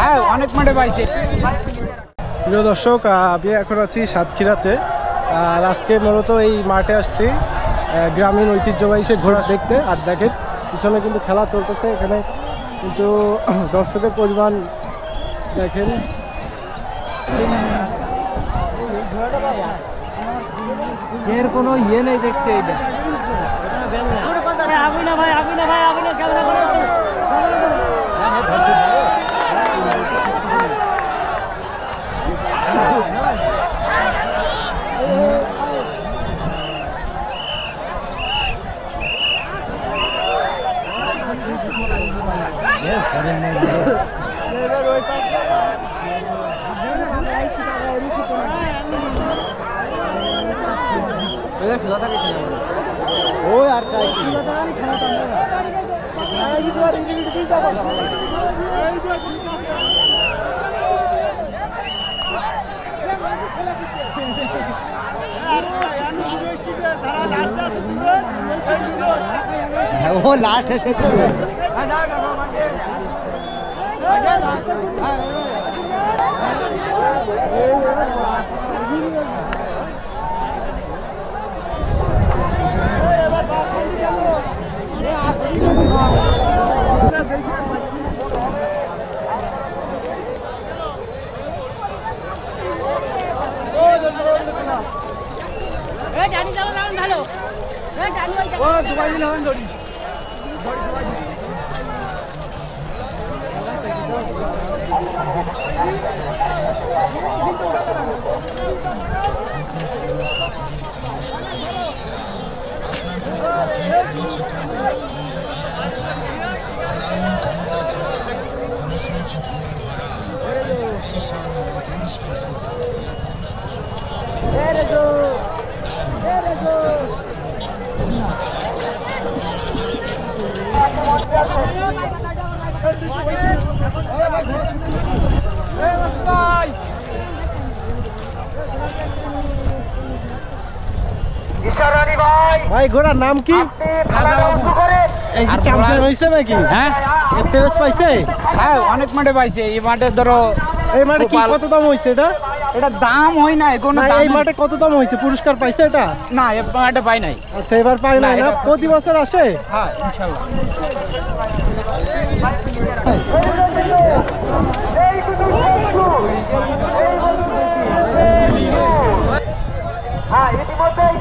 হ্যাঁ, অনেক মাঠে পাইছে। প্রিয় দর্শক, আমি এখন আছি সাতক্ষীরাতে। আর আজকে মূলত এই মাঠে আসছি গ্রামীণ ঐতিহ্যবাহী সে ঘোড়া দেখতে। আর দেখেন পিছনে কিন্তু খেলা চলতেছে, এখানে কিন্তু দর্শকের পরিমাণ দেখেন। এর কোনো ইয়ে নেই দেখতে। ওই আর কাই ও লাস্ট এসে ভাই ঘোড়ার নাম কি? চ্যাম্পিয়ন হয়েছে নাকি? হ্যাঁ, পাইছে। হ্যাঁ, অনেক মাঠে পাইছে। এই মাঠে ধরো এই মাঠে কি কত দাম হয়েছে? এটা দাম হয় না কোনো। এই মাঠে কত দাম হয়েছে? পুরস্কার পাইছে এটা? না, এই মাঠে পাই নাই। আচ্ছা, এবার পাই নাই না? প্রতি বছর আসে? হ্যাঁ, ইনশাআল্লাহ। হ্যাঁ, ইতিমধ্যেই